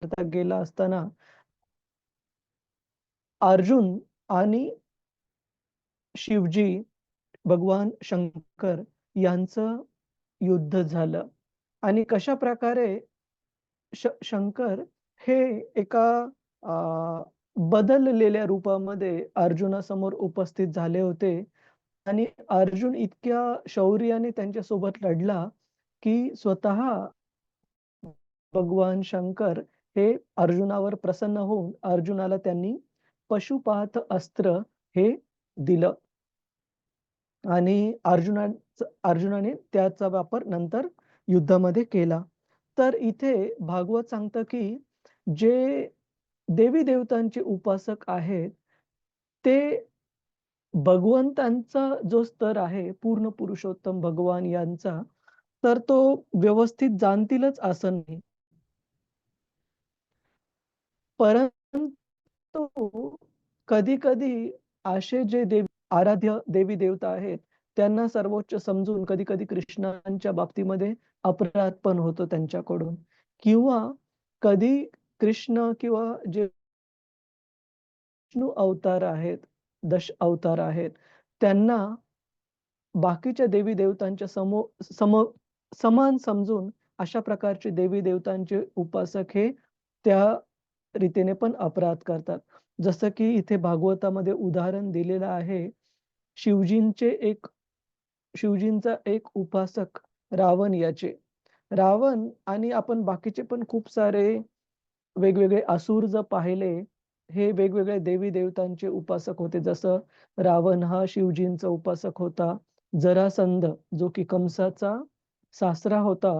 करता गेला असताना अर्जुन आणि शिवजी, भगवान शंकर यांचं युद्ध झालं आणि कशाप्रकारे शंकर हे एका अ, बदललेल्या रूपामध्ये अर्जुनासमोर उपस्थित झाले होते आणि अर्जुन इतक्या शौर्याने त्यांच्यासोबत लढला, की स्वतः भगवान शंकर हे अर्जुनावर प्रसन्न होऊन अर्जुनाला त्यांनी पशुपाथ अस्त्र हे दिलं आणि अर्जुनाने त्याचा वापर नंतर युद्धामध्ये केला. तर इथे भागवत सांगतं, की जे देवी-देवतांचे उपासक आहेत, ते भगवंतांचा जो स्तर आहे, पूर्ण पुरुषोत्तम भगवान यांचा, तर तो व्यवस्थित जाणतीलच असं नाही. परंतु कधी-कधी असे जे आराध्य देवी-देवता आहेत, त्यांना सर्वोच्च समजून कधी-कधी कृष्णांच्या बाबतीमध्ये अपराध पण होतो त्यांच्याकडून किंवा कधी कृष्ण किंवा जे विष्णू अवतार आहेत, दश अवतार आहेत, त्यांना बाकीच्या देवी-देवतांच्या समान समजून अशा प्रकारचे देवी-देवतांचे उपासक हे त्या रीतीने पण अपराध करतात. जसं की इथे भागवतामध्ये उदाहरण दिलेलं आहे. शिवजींचे एक शिवजींचा एक उपासक रावण याचे. रावण आणि आपण बाकीचे पण खूप सारे वेगवेगळे असुर जर पाहिले, हे वेगवेगळे देवी-देवतांचे उपासक होते. जसं रावण हा शिवजींचा उपासक होता. जरासंध जो की कंसाचा सासरा होता,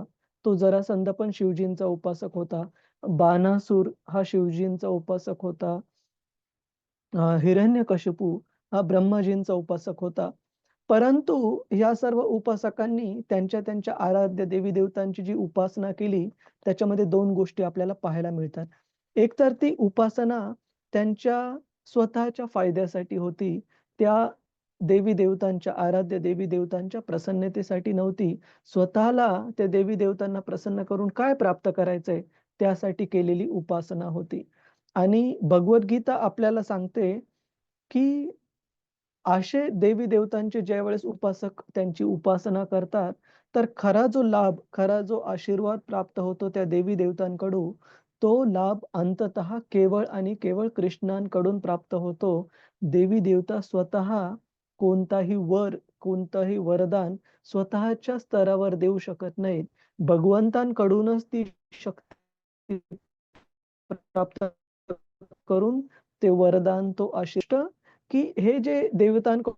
तो जरासंध पण शिवजींचा उपासक होता. बाणासूर हा शिवजींचा उपासक होता. हिरण्यकशिपू हा ब्रह्माजींचा उपासक होता. परंतु या सर्व उपासकांनी त्यांच्या आराध्य देवी-देवतांची जी उपासना केली, त्याच्यामध्ये 2 गोष्टी आपल्याला पाहायला मिळतात. एक तर ती उपासना त्यांच्या स्वतःच्या फायद्यासाठी होती. त्या देवी-देवतांच्या, आराध्य देवी-देवतांच्या प्रसन्नतेसाठी नव्हती. स्वतःला त्या देवी-देवतांना प्रसन्न करून काय प्राप्त करायचंय, त्यासाठी केलेली उपासना होती. आणि भगवद्गीता आपल्याला सांगते, की असे देवी-देवतांचे ज्यावेळेस उपासक त्यांची उपासना करतात, तर खरा जो लाभ, खरा जो आशीर्वाद प्राप्त होतो त्या देवी-देवतांकडून, तो लाभ अंततः केवळ आणि केवळ कृष्णांकडून प्राप्त होतो. देवी-देवता स्वतः कोणताही वर, कोणतंही वरदान स्वतःच्या स्तरावर देऊ शकत नाहीत. भगवंतांकडूनच ती शक्ती प्राप्त करून ते वरदान, तो आशिष्ट की हे जे देवतांकडून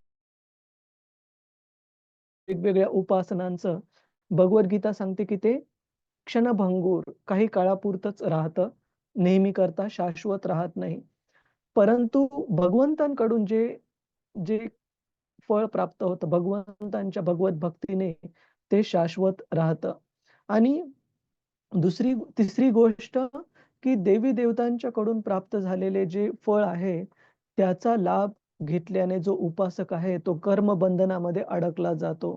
वेगवेगळ्या उपासनांचं भगवद्गीता सांगते, की ते क्षणभंगूर काही काळापुरतंच राहतं. नेहमी करता शाश्वत राहत नाही. परंतु भगवंतांकडून जे जे फळ प्राप्त होतं भगवंतांच्या भगवत भक्तीने ते शाश्वत राहतं. आणि तिसरी गोष्ट, की देवी-देवतांच्याकडून प्राप्त झालेले जे फळ आहे, त्याचा लाभ घेतल्याने जो उपासक आहे, तो कर्मबंधनामध्ये अडकला जातो.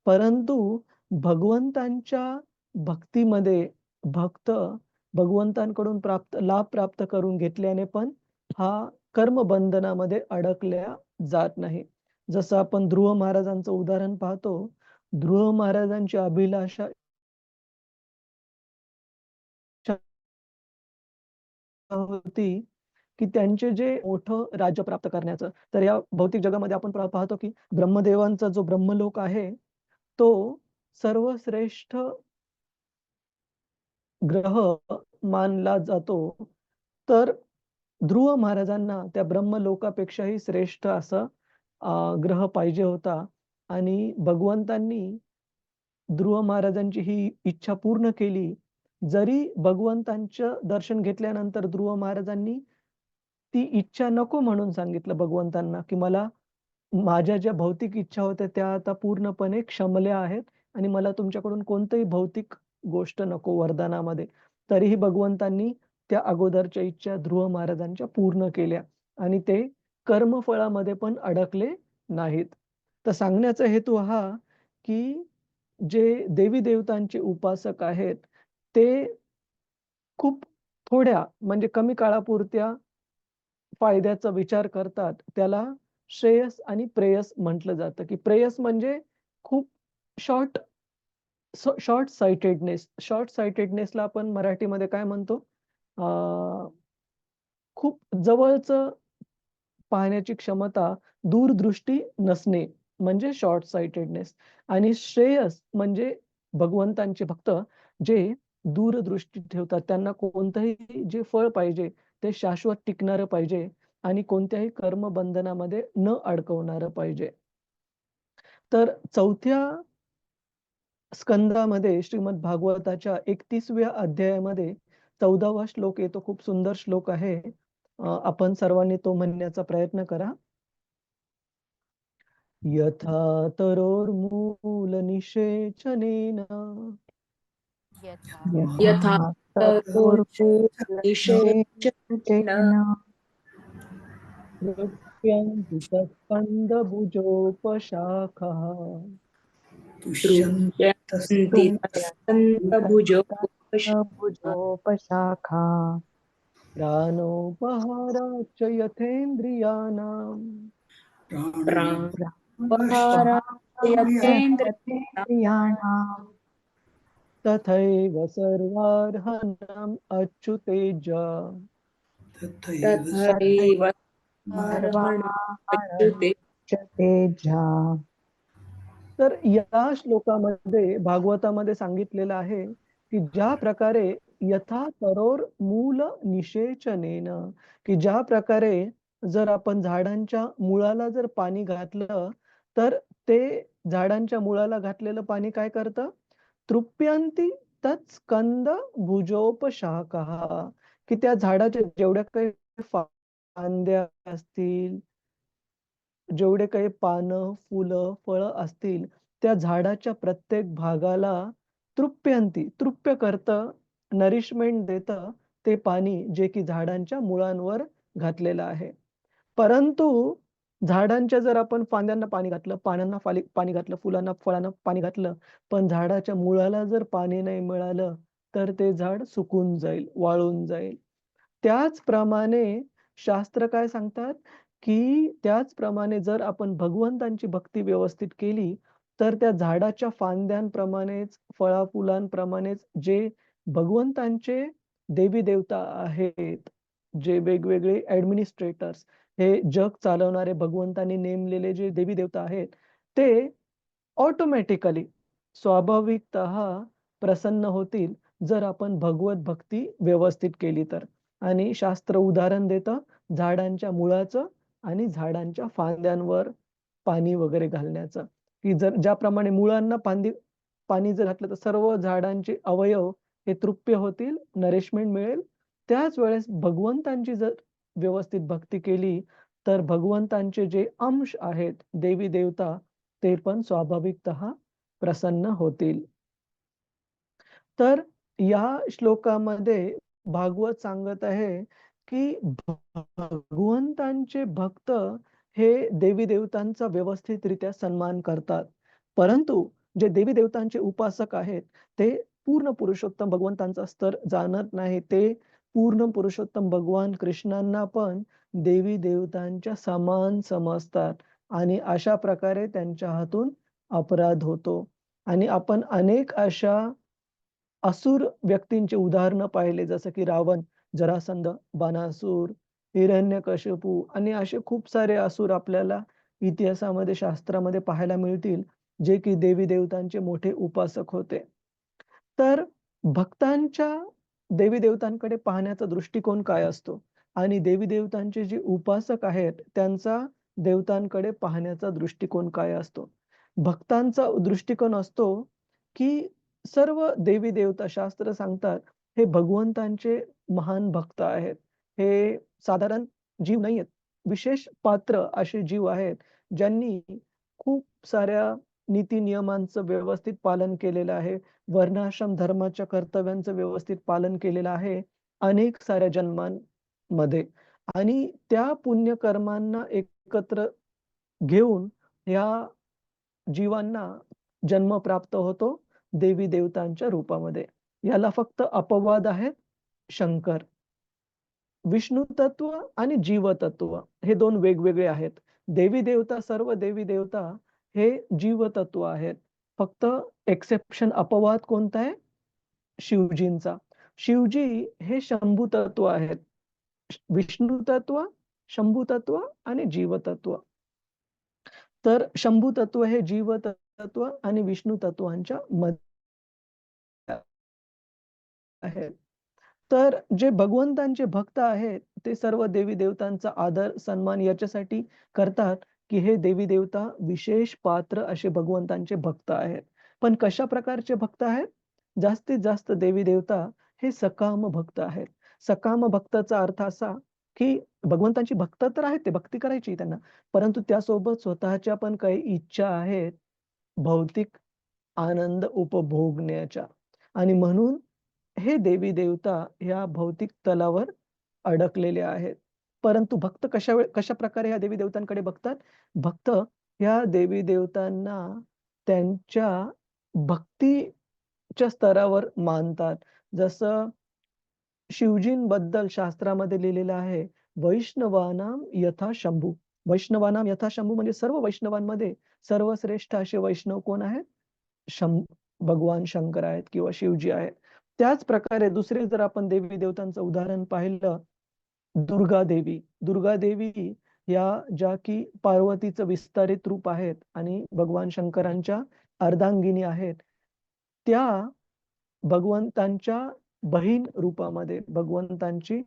परंतु भगवंतांच्या भक्तीमध्ये भक्त भगवंतांकडून लाभ प्राप्त करून घेतल्याने पण हा कर्मबंधनामध्ये अडकल्या जात नाही. जसं आपण ध्रुव महाराजांचं उदाहरण पाहतो. ध्रुव महाराजांची अभिलाषा होती, की त्यांचे जे मोठं राज्य प्राप्त करण्याचं. तर या भौतिक जगामध्ये आपण पाहतो, की ब्रह्मदेवांचा जो ब्रह्मलोक आहे, तो सर्वश्रेष्ठ ग्रह मानला जातो. तर ध्रुव महाराजांना त्या ब्रह्मलोकापेक्षाही श्रेष्ठ असा ग्रह पाहिजे होता आणि भगवंतांनी ध्रुव महाराजांची ही इच्छा पूर्ण केली. जरी भगवंतांचं दर्शन घेतल्यानंतर ध्रुव महाराजांनी ती इच्छा नको म्हणून सांगितलं भगवंतांना, की मला माझ्या ज्या भौतिक इच्छा होत्या त्या आता पूर्णपणे क्षमल्या आहेत आणि मला तुमच्याकडून कोणतीही भौतिक गोष्ट नको वरदानामध्ये. तरीही भगवंतांनी त्या अगोदरच्या इच्छा ध्रुव महाराजांच्या पूर्ण केल्या आणि ते कर्मफळामध्ये पण अडकले नाहीत. तर सांगण्याचा हेतू हा, की जे देवी-देवतांचे उपासक आहेत, ते खूप थोड्या म्हणजे कमी काळापुरत्या फायद्याचा विचार करतात, त्याला श्रेयस आणि प्रेयस म्हटलं जातं, की प्रेयस म्हणजे खूप शॉर्ट शॉर्ट साइटेडनेस. शॉर्ट साइटेडनेसला आपण मराठीमध्ये काय म्हणतो? अ, खूप जवळचं पाहण्याची क्षमता, दूरदृष्टी नसणे म्हणजे शॉर्ट साइटेडनेस आणि श्रेयस म्हणजे भगवंतांचे भक्त जे दूरदृष्टी ठेवतात. त्यांना कोणतंही जे फळ पाहिजे ते शाश्वत टिकणारं पाहिजे आणि कोणत्याही कर्मबंधनामध्ये न अडकवणारं पाहिजे. तर 4थ्या स्कंदामध्ये श्रीमद भागवताच्या 31व्या अध्यायामध्ये 14वा श्लोक येतो. खूप सुंदर श्लोक आहे. आपण सर्वांनी तो म्हणण्याचा प्रयत्न करा. यथा तरोर्मूलनिषेचनेन यथा यथा तरोर्मुषेचन तपोर्निषेचेन तृप्यन्ति तत्कन्दभुजोपशाखः दृश्यन्ति तत्कन्दभुजो भुजोपशाखा प्राणोपहाराच्च यथेन्द्रियाणाम् प्राणोपहारायतेन्द्रियाणां यतेन्द्रियाणाम् तथैव सर्वार्हणम् अच्युतेजा तथैव अर्हणमच्युते तेजा तर या श्लोकामध्ये भागवतामध्ये सांगितलेलं आहे, की ज्या प्रकारे यथा तरोर मूल निषेचनेन, की ज्या प्रकारे जर आपण झाडांच्या मुळाला जर पाणी घातलं, तर ते झाडांच्या मुळाला घातलेलं पाणी काय करतं? तृप्यंती तत्स्कंद भुजोपशाखः, की त्या झाडाच्या जेवढ्या काही फांद्या असतील, जेवढे काही पानं, फुलं, फळं असतील, त्या झाडाच्या प्रत्येक भागाला तृप्य करतं, नरिशमेंट देतं ते पाणी, जे की झाडांच्या मुळांवर घातलेलं आहे. परंतु झाडांच्या जर आपण फांद्यांना पाणी घातलं, पानांना पाणी घातलं, फुलांना, फळांना पाणी घातलं, पण झाडाच्या मुळाला जर पाणी नाही मिळालं, तर ते झाड सुकून जाईल, वाळून जाईल. त्याचप्रमाणे शास्त्र काय सांगतात, की त्याचप्रमाणे जर आपण भगवंतांची भक्ती व्यवस्थित केली, तर त्या झाडाच्या फांद्यांप्रमाणेच, फळा-फुलांप्रमाणेच जे भगवंतांचे देवी-देवता आहेत, जे वेगवेगळे ॲडमिनिस्ट्रेटर्स, हे जग चालवणारे भगवंतांनी नेमलेले जे देवी-देवता आहेत, ते ऑटोमॅटिकली, स्वाभाविकतः प्रसन्न होतील, जर आपण भगवत भक्ती व्यवस्थित केली तर. आणि शास्त्र उदाहरण देतं झाडांच्या मुळाचं आणि झाडांच्या फांद्यांवर पाणी वगैरे घालण्याचं, की जर ज्याप्रमाणे मुळांना पाणी जर घातलं, तर सर्व झाडांचे अवयव हे तृप्य होतील, नरिशमेंट मिळेल. त्याच वेळेस भगवंतांची जर व्यवस्थित भक्ती केली, तर भगवंतांचे जे अंश आहेत, देवी-देवता, ते पण स्वाभाविकतः प्रसन्न होतील. तर या श्लोकामध्ये भागवत सांगत आहे, की भगवंतांचे भक्त हे देवी-देवतांचा व्यवस्थितरित्या सन्मान करतात. परंतु जे देवी-देवतांचे उपासक आहेत, ते पूर्ण पुरुषोत्तम भगवंतांचा स्तर जाणत नाही. ते पूर्ण पुरुषोत्तम भगवान कृष्णांना पण देवी-देवतांच्या समान समजतात आणि अशा प्रकारे त्यांच्या हातून अपराध होतो. आणि आपण अनेक अशा असुर व्यक्तींची उदाहरणं पाहिले, जसं की रावण, जरासंध, बाणासूर, हिरण्यकशिपू आणि असे खूप सारे असुर आपल्याला इतिहासामध्ये, शास्त्रामध्ये पाहायला मिळतील, जे की देवी-देवतांचे मोठे उपासक होते. तर भक्तांच्या देवी-देवतांकडे पाहण्याचा दृष्टिकोन काय असतो? आणि देवी-देवतांचे जे उपासक आहेत, त्यांचा देवतांकडे पाहण्याचा दृष्टिकोन काय असतो? भक्तांचा दृष्टिकोन असतो, की सर्व देवी-देवता शास्त्र सांगतात, हे भगवंतांचे महान भक्त आहेत. हे साधारण जीव नाहीयेत. विशेष पात्र असे जीव आहेत, ज्यांनी खूप साऱ्या नीती-नियमांचं व्यवस्थित पालन केलेलं आहे. वर्णाश्रम धर्माच्या कर्तव्यांचं व्यवस्थित पालन केलेलं आहे, अनेक साऱ्या जन्मांमध्ये आणि त्या पुण्यकर्मांना एकत्र घेऊन ह्या जीवांना जन्म प्राप्त होतो देवी-देवतांच्या रूपामध्ये. याला फक्त अपवाद आहेत शंकर. विष्णू तत्व आणि जीव तत्व हे दोन वेगवेगळे आहेत. देवी देवता, सर्व देवी देवता हे जीव तत्व आहेत. फक्त एक्सेप्शन, अपवाद कोणता आहे? शिवजींचा. शिवजी हे शंभू तत्व आहेत. विष्णू तत्व, शंभू तत्व आणि जीव तत्व. तर शंभू तत्व हे जीव तत्व आणि विष्णू तत्वांच्या मध्ये आहे. तर जे भगवंतांचे भक्त आहेत ते सर्व देवी देवतांचा आदर सन्मान याच्यासाठी करतात की हे देवी देवता विशेष पात्र असे भगवंतांचे भक्त आहेत. पण कशा प्रकारचे भक्त आहेत? जास्तीत जास्त देवी देवता हे सकाम भक्त आहेत. सकाम भक्ताचा अर्थ असा की भगवंतांची भक्त तर आहेत, ते भक्ती करायची त्यांना, परंतु त्यासोबत स्वतःच्या पण काही इच्छा आहेत भौतिक आनंद उपभोगण्याच्या, आणि म्हणून हे देवी देवता ह्या भौतिक तलावर अडकलेले आहेत. परंतु भक्त कशा प्रकारे ह्या देवी देवतांकडे बघतात? भक्त ह्या देवी देवतांना त्यांच्या भक्तीच्या स्तरावर मानतात. जसं शिवजींबद्दल शास्त्रामध्ये लिहिलेलं आहे, वैष्णवानाम यथा शंभू. वैष्णवानाम यथा शंभू म्हणजे सर्व वैष्णवांमध्ये सर्वश्रेष्ठ असे वैष्णव कोण आहेत? भगवान शंकर आहेत किंवा शिवजी आहेत. त्याच प्रकारे दुसरे जर आपण देवी देवतांचं उदाहरण पाहिलं, दुर्गा देवी. दुर्गा देवी या ज्या की पार्वतीचं विस्तारित रूप आहेत आणि भगवान शंकरांच्या अर्धांगिनी आहेत, त्या भगवंतांच्या बहीण रूपामध्ये भगवंतांची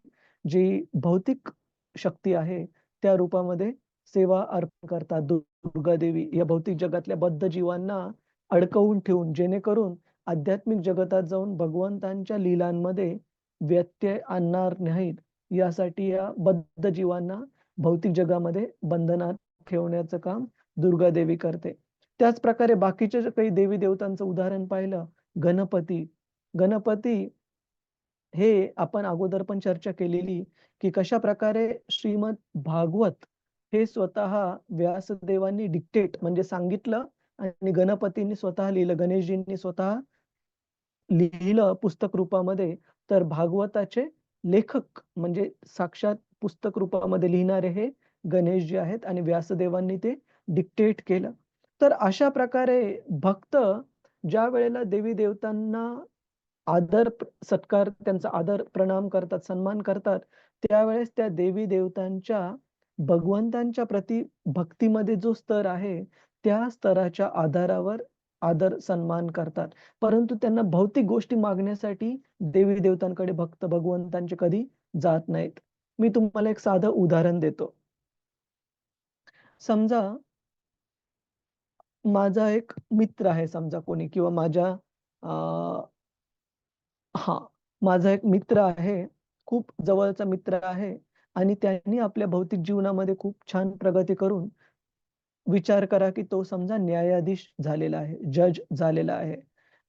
जी भौतिक शक्ती आहे त्या रूपामध्ये सेवा अर्पण करतात. दुर्गा देवी या भौतिक जगातल्या बद्ध जीवांना अडकवून ठेवून, जेणेकरून आध्यात्मिक जगतात जाऊन भगवंतांच्या लीलांमध्ये व्यत्यय आणणार नाहीत, यासाठी या बद्ध जीवांना भौतिक जगामध्ये बंधनात ठेवण्याचं काम दुर्गा देवी करते. त्याच प्रकारे बाकीच्या काही देवी देवतांचं उदाहरण पाहिलं, गणपती. गणपती हे आपण अगोदर पण चर्चा केलेली की कशा प्रकारे श्रीमद भागवत हे स्वतः व्यासदेवांनी डिक्टेट म्हणजे सांगितलं आणि गणपतींनी स्वतः लिहिलं, गणेशजींनी स्वतः लिहिलं पुस्तक रूपामध्ये. तर भागवताचे लेखक म्हणजे साक्षात पुस्तक रूपामध्ये लिहिणारे हे गणेशजी आहेत आणि व्यासदेवांनी ते डिक्टेट केलं. तर अशा प्रकारे भक्त ज्या वेळेला देवी देवतांना आदर सत्कार, त्यांचा आदर प्रणाम करतात, सन्मान करतात, त्यावेळेस त्या देवी देवतांच्या भगवंतांच्या प्रती भक्तीमध्ये जो स्तर आहे त्या स्तराच्या आधारावर आदर सन्मान करतात. परंतु त्यांना भौतिक गोष्टी मागण्यासाठी देवी देवतांकडे भक्त भगवंतांचे कधी जात नाहीत. मी तुम्हाला एक साधं उदाहरण देतो. समजा माझा एक मित्र आहे, समजा कोणी, किंवा माझ्या हां, माझा एक मित्र आहे, खूप जवळचा मित्र आहे आणि त्यांनी आपल्या भौतिक जीवनामध्ये खूप छान प्रगती करून, विचार करा की तो समजा न्यायाधीश झालेला आहे, जज झालेला आहे.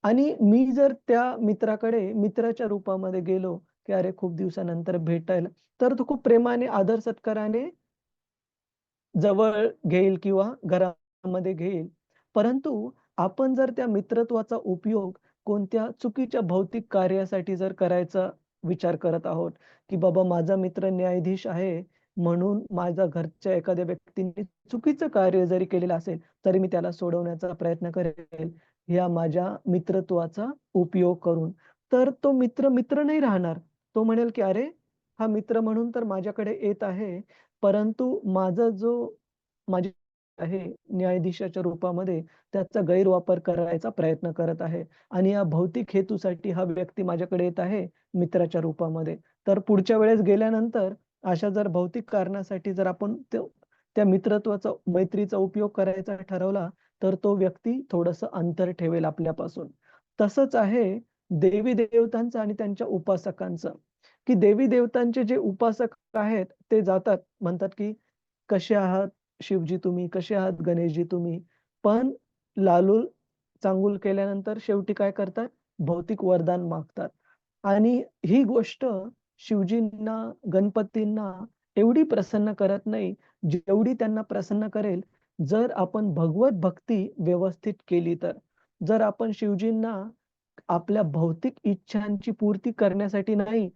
आणि मी जर त्या मित्राकडे मित्राच्या रूपामध्ये गेलो, की अरे खूप दिवसानंतर भेटायला, तर तो खूप प्रेमाने, आदर सत्काराने जवळ घेईल किंवा घरामध्ये घेईल. परंतु आपण जर त्या मित्रत्वाचा उपयोग कोणत्या चुकीच्या भौतिक कार्यासाठी जर करायचा विचार करत आहोत, की बाबा माझा मित्र न्यायाधीश आहे, म्हणून माझ्या घरच्या एखाद्या व्यक्तीने चुकीचं कार्य जरी केलेलं असेल, तरी मी त्याला सोडवण्याचा प्रयत्न करेल, या माझ्या मित्रत्वाचा उपयोग करून. तर तो मित्र मित्र नाही राहणार. तो म्हणेल की अरे, हा मित्र म्हणून तर माझ्याकडे येत आहे, परंतु माझा जो माझे आहे न्यायाधीशाच्या रूपामध्ये त्याचा गैरवापर करायचा प्रयत्न करत आहे आणि या भौतिक हेतूसाठी हा व्यक्ती माझ्याकडे येत आहे मित्राच्या रूपामध्ये. तर पुढच्या वेळेस गेल्यानंतर अशा जर भौतिक कारणासाठी जर आपण त्या मित्रत्वाचा, मैत्रीचा उपयोग करायचा ठरवला, तर तो व्यक्ती थोडंसं अंतर ठेवेल आपल्यापासून. तसंच आहे देवी देवतांचं आणि त्यांच्या उपासकांचं, की देवी देवतांचे जे उपासक आहेत ते जातात, म्हणतात की कसे आहात शिवजी तुम्ही, कसे आहात गणेशजी तुम्ही. पण लालूल चांगुल केल्यानंतर शेवटी काय करतात? भौतिक वरदान मागतात. आणि ही गोष्ट शिवजींना, गणपतींना एवढी प्रसन्न करत नाही, जेवढी त्यांना प्रसन्न करेल जर आपण भगवत भक्ती व्यवस्थित केली तर. जर आपण शिवजींना आपल्या भौतिक इच्छांची पूर्ती करण्यासाठी नाही,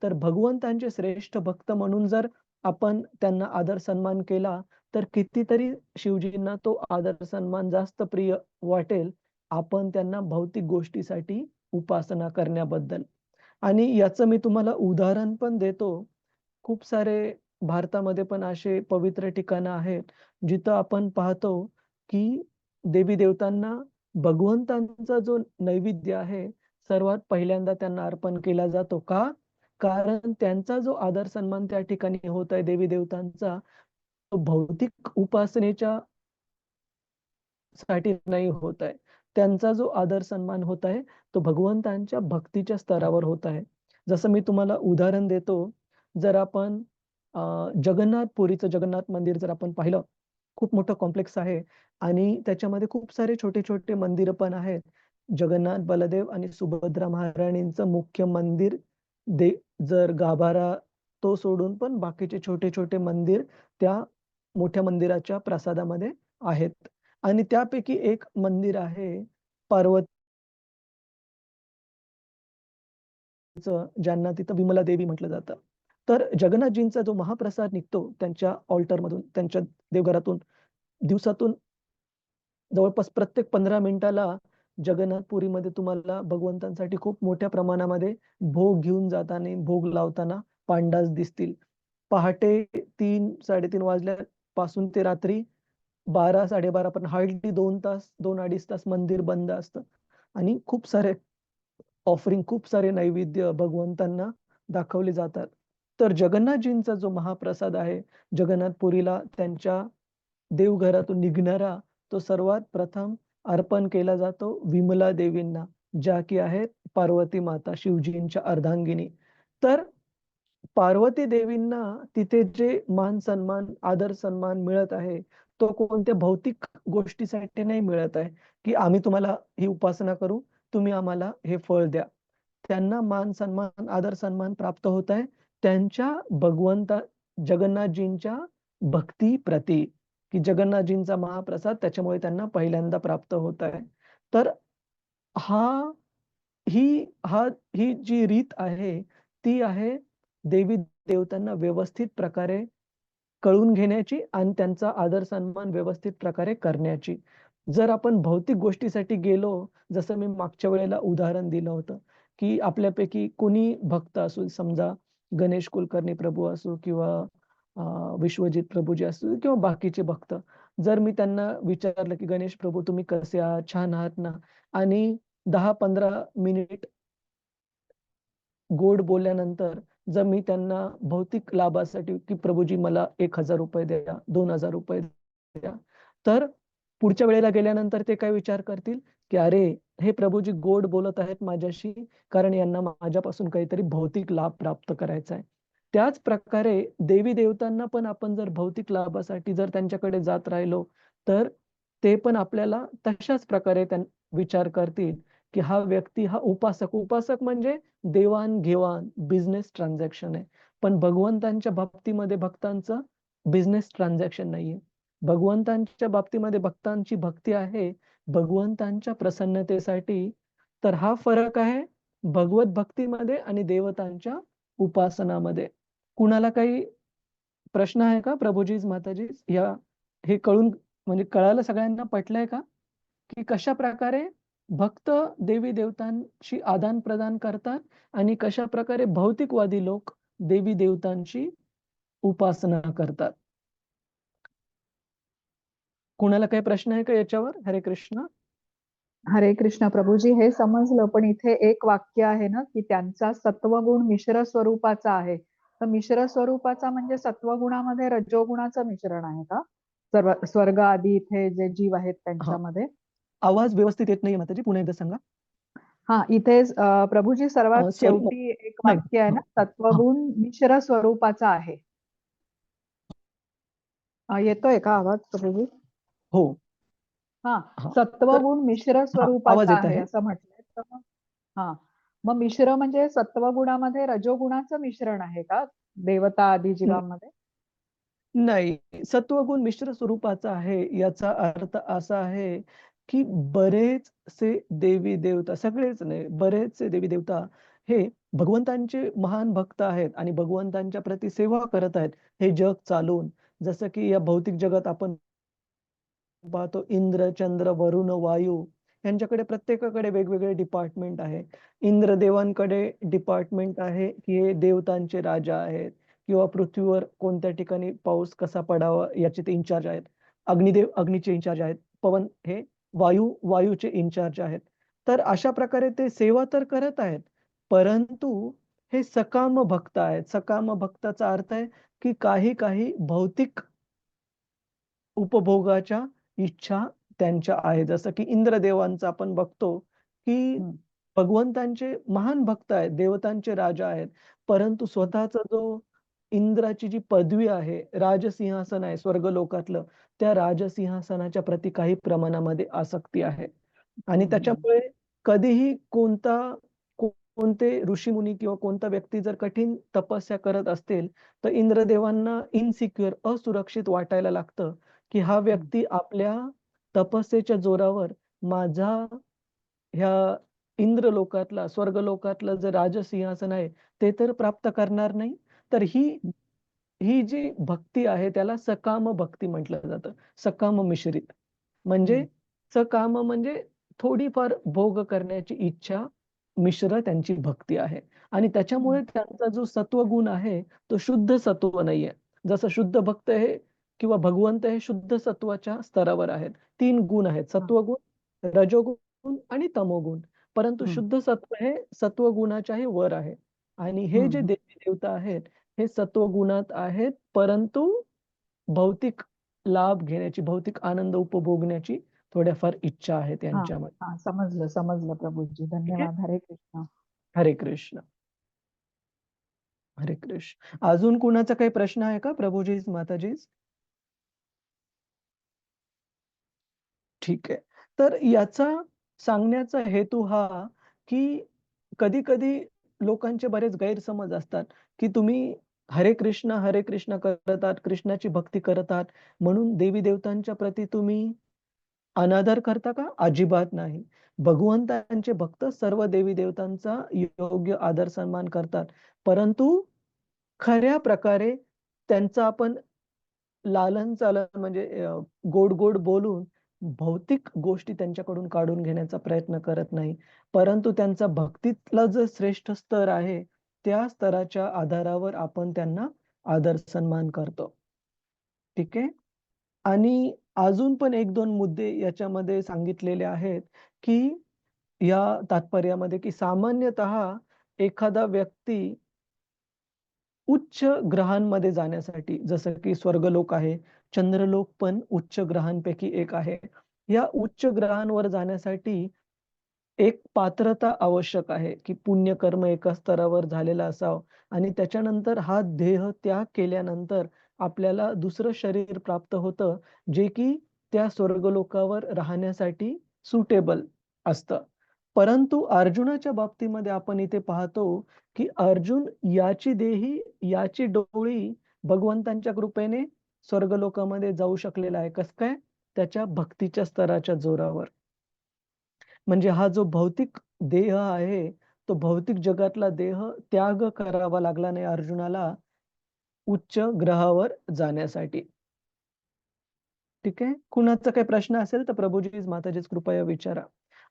तर भगवंतांचे श्रेष्ठ भक्त म्हणून जर आपण त्यांना आदर सन्मान केला, तर कितीतरी शिवजींना तो आदर सन्मान जास्त प्रिय वाटेल, आपण त्यांना भौतिक गोष्टीसाठी उपासना करण्याबद्दल. आणि याचं मी तुम्हाला उदाहरण पण देतो. खूप सारे भारतामध्ये पण असे पवित्र ठिकाणं आहेत, जिथं आपण पाहतो, की देवी-देवतांना भगवंतांचा जो नैवेद्य आहे, सर्वात पहिल्यांदा त्यांना अर्पण केला जातो. का? कारण त्यांचा जो आदर सन्मान त्या ठिकाणी होत आहे देवी-देवतांचा, तो भौतिक उपासनेच्या साठी नाही होत आहे. त्यांचा जो आदर सन्मान होत आहे, तो भगवंतांच्या भक्तीच्या स्तरावर होत आहे. जसं मी तुम्हाला उदाहरण देतो, जर आपण जगन्नाथपुरीचं जगन्नाथ मंदिर जर आपण पाहिलं, खूप मोठं कॉम्प्लेक्स आहे आणि त्याच्यामध्ये खूप सारे छोटे-छोटे मंदिरं पण आहेत. जगन्नाथ, बलदेव आणि सुभद्रा महाराणींचं मुख्य मंदिर दे जर गाभारा तो सोडून पण बाकीचे छोटे-छोटे मंदिर त्या मोठ्या मंदिराच्या प्रासादामध्ये आहेत. आणि त्यापैकी एक मंदिर आहे पार्वतीचं, ज्यांना तिथं विमला देवी म्हटलं जातं. तर जगन्नाथजींचा जो महाप्रसाद निघतो त्यांच्या ऑल्टरमधून, त्यांच्या देवघरातून दिवसातून जवळपास प्रत्येक 15 मिनिटाला जगन्नाथपुरीमध्ये तुम्हाला भगवंतांसाठी खूप मोठ्या प्रमाणामध्ये भोग घेऊन जाताना, भोग लावताना पांडास दिसतील. पहाटे 3-3:30 वाजल्यापासून ते रात्री 12-12:30 पर्यंत हार्डली 2 तास, 2-2.5 तास मंदिर बंद असतं आणि खूप सारे ऑफरिंग, खूप सारे नैवेद्य भगवंतांना दाखवले जातात. तर जगन्नाथजींचा जो महाप्रसाद आहे, जगन्नाथपुरीला त्यांच्या देवघरातून निघणारा तो सर्वात प्रथम अर्पण केला जातो विमला देवींना, ज्या की आहेत पार्वती माता, शिवजींच्या अर्धांगिनी. तर पार्वती देवींना तिथे जे मान-सन्मान, आदर-सन्मान मिळत आहे, तो कोणत्या भौतिक गोष्टीसाठी नाही मिळत आहे, की आम्ही तुम्हाला ही उपासना करू, तुम्ही आम्हाला हे फळ द्या. त्यांना मान-सन्मान, आदर-सन्मान प्राप्त होत आहे त्यांच्या भगवंता जगन्नाथजींच्या भक्तीप्रती, की जगन्नाथजींचा महाप्रसाद त्याच्यामुळे त्यांना पहिल्यांदा प्राप्त होत आहे. तर हा ही हा ही जी रीत आहे, ती आहे देवी-देवतांना व्यवस्थित प्रकारे कळून घेण्याची आणि त्यांचा आदर-सन्मान व्यवस्थित प्रकारे करण्याची. जर आपण भौतिक गोष्टीसाठी गेलो, जसं मी मागच्या वेळेला उदाहरण दिलं होतं, की आपल्यापैकी कोणी भक्त असू, समजा गणेश कुलकर्णी प्रभू असो किंवा अ, विश्वजित प्रभूजी असू किंवा बाकीचे भक्त. जर मी त्यांना विचारलं, की "गणेश प्रभू तुम्ही कसे आहात? छान आहात ना?" आणि 10-15 मिनिट गोड बोलल्यानंतर जर मी त्यांना भौतिक लाभासाठी, की "प्रभुजी मला ₹1000 द्या, ₹2000 द्या." तर पुढच्या वेळेला गेल्यानंतर ते काय विचार करतील, की "अरे, हे प्रभुजी गोड बोलत आहेत माझ्याशी, कारण यांना माझ्यापासून काहीतरी भौतिक लाभ प्राप्त करायचा आहे." त्याच प्रकारे देवी-देवतांना पण आपण जर भौतिक लाभासाठी जर त्यांच्याकडे जात राहिलो, तर ते पण आपल्याला तशाच प्रकारे विचार करतील, की हा व्यक्ती हा उपासक. उपासक म्हणजे देवाण-घेवाण, बिझनेस ट्रान्झॅक्शन आहे. पण भगवंतांच्या बाबतीमध्ये भक्तांचं बिझनेस ट्रान्झॅक्शन नाहीये. भगवंतांच्या बाबतीमध्ये भक्तांची भक्ती आहे, भगवंतांच्या प्रसन्नतेसाठी. तर हा फरक आहे भगवत भक्तीमध्ये आणि देवतांच्या उपासनामध्ये. कुणाला काही प्रश्न आहे का प्रभुजीज, माताजीज? हे कळून म्हणजे कळालं सगळ्यांना, पटलंय का? की कशाप्रकारे भक्त देवी-देवतांशी आदान-प्रदान करतात आणि कशाप्रकारे भौतिकवादी लोक देवी-देवतांची उपासना करतात. कुणाला काही प्रश्न आहे का याच्यावर? हरे कृष्ण. हरे कृष्ण प्रभूजी, हे समजलं, पण इथे एक वाक्य आहे ना, की त्यांचा सत्वगुण मिश्र स्वरूपाचा आहे. तर मिश्र स्वरूपाचा म्हणजे सत्वगुणामध्ये रजोगुणाचं मिश्रण आहे का? स्वर्ग आदी इथे जे जीव आहेत हां. त्यांच्यामध्ये? आवाज व्यवस्थित येत नाहीये माताजी, पुन्हा एकदा सांगा. हां, इथे प्रभूजी सर्वात सॉरी. शेवटी एक नाही. वाक्य आहे हां, ना, हां. सत्वगुण मिश्र स्वरूपाचा आहे. येतोय का आवाज प्रभूजी? हो. हां, हां. तर सत्वगुण मिश्र हां, आवाज स्वरूपाचा येत आहे आहे. असं म्हटलंय. तर मग हां, मग मिश्र म्हणजे सत्वगुणामध्ये रजोगुणाचं मिश्रण आहे का देवता आदी जीवांमध्ये? नाही, सत्वगुण मिश्र स्वरूपाचा आहे. याचा अर्थ असा आहे, की बरेचसे देवी-देवता, सगळेच नाही, बरेचसे देवी-देवता हे भगवंतांचे महान भक्त आहेत आणि भगवंतांच्या प्रती सेवा करत आहेत हे जग चालवून. जसं की या भौतिक जगात आपण पाहतो इंद्र, चंद्र, वरुण, वायू यांच्याकडे प्रत्येकाकडे वेगवेगळे डिपार्टमेंट आहे. इंद्रदेवांकडे डिपार्टमेंट आहे की हे देवतांचे राजा आहेत किंवा पृथ्वीवर कोणत्या ठिकाणी पाऊस कसा पडावा याचे ते इन्चार्ज आहेत. अग्निदेव अग्नीचे इन्चार्ज आहेत. पवन हे वायूचे इन्चार्ज आहेत. तर अशा प्रकारे ते सेवा तर करत आहेत. परंतु हे सकाम भक्त आहेत. सकाम भक्ताचा अर्थ आहे की काही भौतिक उपभोगाच्या इच्छा त्यांच्या आहेत. जसं की इंद्रदेवांचं आपण बघतो, की हं. भगवंतांचे महान भक्त आहेत, देवतांचे राजा आहेत. परंतु स्वतःचा जो इंद्राची जी पदवी आहे, राजसिंहासन आहे स्वर्गलोकातलं, त्या राजसिंहासनाच्या प्रती काही प्रमाणामध्ये आसक्ती आहे. आणि हं, हं. त्याच्यामुळे कधीही कोणते ऋषीमुनी किंवा कोणता व्यक्ती जर कठीण तपस्या करत असतील, तर इंद्रदेवांना इन्सिक्युअर, असुरक्षित वाटायला लागतं, की हा व्यक्ती आपल्या तपस्येच्या जोरावर माझा ह्या इंद्रलोकातला, स्वर्गलोकातलं जे राजसिंहासन आहे, ते तर प्राप्त करणार नाही. तर ही जी भक्ती आहे त्याला सकाम भक्ती म्हटलं जातं. सकाम मिश्रित. म्हणजे हं. सकाम म्हणजे थोडीफार भोग करण्याची इच्छा मिश्र त्यांची भक्ती आहे. आणि त्याच्यामुळे त्यांचा जो सत्वगुण आहे, तो शुद्ध सत्व नाहीये. जसं शुद्ध भक्त हे किंवा भगवंत हे शुद्ध सत्वाच्या स्तरावर आहेत. 3 गुण आहेत. हां. सत्वगुण, रजोगुण आणि तमोगुण. परंतु हं. शुद्ध सत्व हे सत्वगुणाच्याही वर आहे. आणि हे हं, जे हं. देवी-देवता आहेत, हे सत्वगुणात आहेत, परंतु भौतिक लाभ घेण्याची, भौतिक आनंद उपभोगण्याची थोड्याफार इच्छा आहे हां, त्यांच्यामध्ये. हां. समजलं प्रभूजी. ठीक आहे? धन्यवाद. हरे कृष्ण. हरे कृष्ण. हरे कृष्ण. अजून कुणाचा काही प्रश्न आहे का प्रभूजीस, माताजीस? ठीक आहे. तर याचा सांगण्याचा हेतू हा, की कधी-कधी लोकांचे बरेच गैरसमज असतात, की तुम्ही हरे कृष्ण करत आहात, कृष्णाची भक्ती करत आहात, म्हणून देवी-देवतांच्या प्रती तुम्ही अनादर करता का? अजिबात नाही. भगवंतांचे भक्त सर्व देवी-देवतांचा योग्य आदर सन्मान करतात. परंतु खऱ्या प्रकारे त्यांचं आपण लालन-चालन म्हणजे गोड-गोड बोलून भौतिक गोष्टी त्यांच्याकडून काढून घेण्याचा प्रयत्न करत नाही. परंतु त्यांचा भक्तीतला जो श्रेष्ठ स्तर आहे, त्या स्तराच्या आधारावर आपण त्यांना आदर सन्मान करतो. ठीक आहे? आणि अजून पण 1-2 मुद्दे याच्यामध्ये सांगितलेले आहेत, की या तात्पर्यामध्ये, की सामान्यतः एखादा व्यक्ती उच्च ग्रहांमध्ये जाण्यासाठी जसं की स्वर्गलोक आहे, चंद्रलोक पण उच्च ग्रहांपैकी एक आहे. या उच्च ग्रहांवर जाण्यासाठी एक पात्रता आवश्यक आहे, की पुण्यकर्म एका स्तरावर झालेलं असावं आणि त्याच्यानंतर हा देह त्याग केल्यानंतर आपल्याला दुसरं शरीर प्राप्त होतं, जे की त्या स्वर्गलोकावर राहण्यासाठी सुटेबल असतं. परंतु अर्जुनाच्या बाबतीमध्ये आपण इथे पाहतो, की अर्जुन याची देही, याची डोळी भगवंतांच्या कृपेने स्वर्गलोकामध्ये जाऊ शकलेला आहे. कसं काय? त्याच्या भक्तीच्या स्तराच्या जोरावर. म्हणजे हा जो भौतिक देह आहे, तो भौतिक जगातला देह त्याग करावा लागला नाही अर्जुनाला उच्च ग्रहावर जाण्यासाठी. ठीक आहे. कुणाचा काही प्रश्न असेल तर प्रभुजीच, माताजीच कृपया विचारा.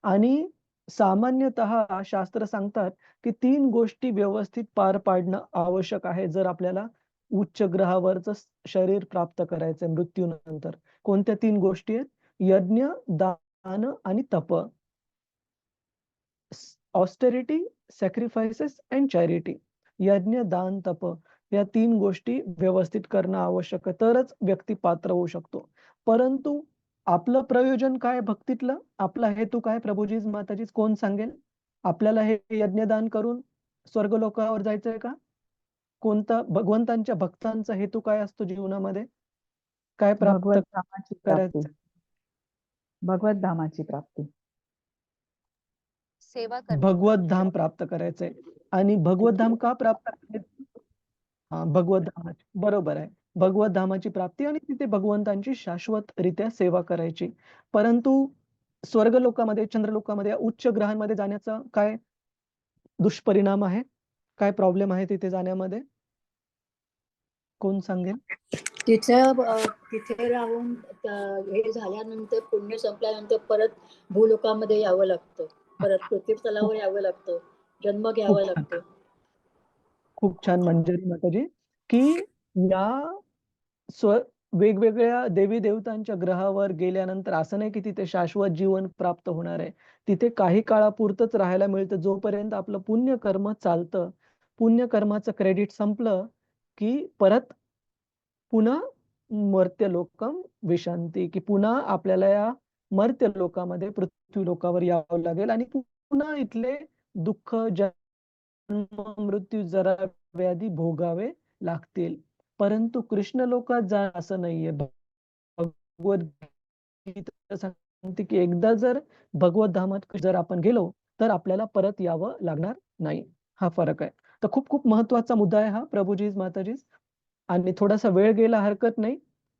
आणि सामान्यतः शास्त्र सांगतात, की 3 गोष्टी व्यवस्थित पार पाडणं आवश्यक आहे, जर आपल्याला उच्च ग्रहावरचं शरीर प्राप्त करायचंय मृत्यूनंतर. कोणत्या 3 गोष्टी आहेत? यज्ञ, दान आणि तप. Austerity, sacrifices and charity. यज्ञ, दान, तप या 3 गोष्टी व्यवस्थित करणं आवश्यक आहे. तरच व्यक्ती पात्र होऊ शकतो. परंतु आपलं प्रयोजन काय भक्तीतलं? आपला हेतू काय प्रभुजीच, माताजीच कोण सांगेल? आपल्याला हे यज्ञदान करून स्वर्गलोकावर जायचंय का? कोणता भगवंतांच्या भक्तांचा हेतू काय असतो जीवनामध्ये? काय प्राप्त भगवत धामाची प्राप्ती. करायचं? भगवत धामाची प्राप्ती. सेवा करणे. भगवत धाम प्राप्त करायचंय. आणि भगवत धाम का प्राप्त करायचं? हां, भगवत धामाची. बरोबर आहे. भगवत धामाची प्राप्ती आणि तिथे भगवंतांची शाश्वतरित्या सेवा करायची. परंतु स्वर्गलोकामध्ये, चंद्रलोकामध्ये, उच्च ग्रहांमध्ये जाण्याचं काय? दुष्परिणाम आहे? काय प्रॉब्लेम आहे तिथे जाण्यामध्ये? कोण सांगेल? तिथे राहून हे झाल्यानंतर पुण्य संपल्यानंतर परत भूलोकामध्ये यावं लागतं, परत पृथ्वीतलावर यावं लागतं, जन्म घ्यावा खूप छान. लागतो. खूप छान मंजिरी माताजी, की या वेगवेगळ्या देवी देवतांच्या ग्रहावर गेल्यानंतर असं नाही की तिथे शाश्वत जीवन प्राप्त होणार आहे. तिथे काही काळापुरतंच राहायला मिळतं, जोपर्यंत आपलं पुण्यकर्म चालतं. पुण्यकर्माचं क्रेडिट संपलं की परत पुन्हा मर्त्य लोकम विशांती, की पुन्हा आपल्याला या मर्त्य लोकामध्ये पृथ्वी लोकावर यावं लागेल आणि पुन्हा इथले दुःख, जन्म, मृत्यू, जरा व्याधी भोगावे लागतील. परंतु कृष्ण लोकात जा असं नाहीये. भगवद्गीता सांगते की एकदा जर भगवत धामात जर आपण गेलो तर आपल्याला परत यावं लागणार नाही. हा फरक आहे. तर खूप खूप महत्वाचा मुद्दा आहे हा प्रभूजीज माताजीज. आणि थोडासा वेळ गेला हरकत नाही,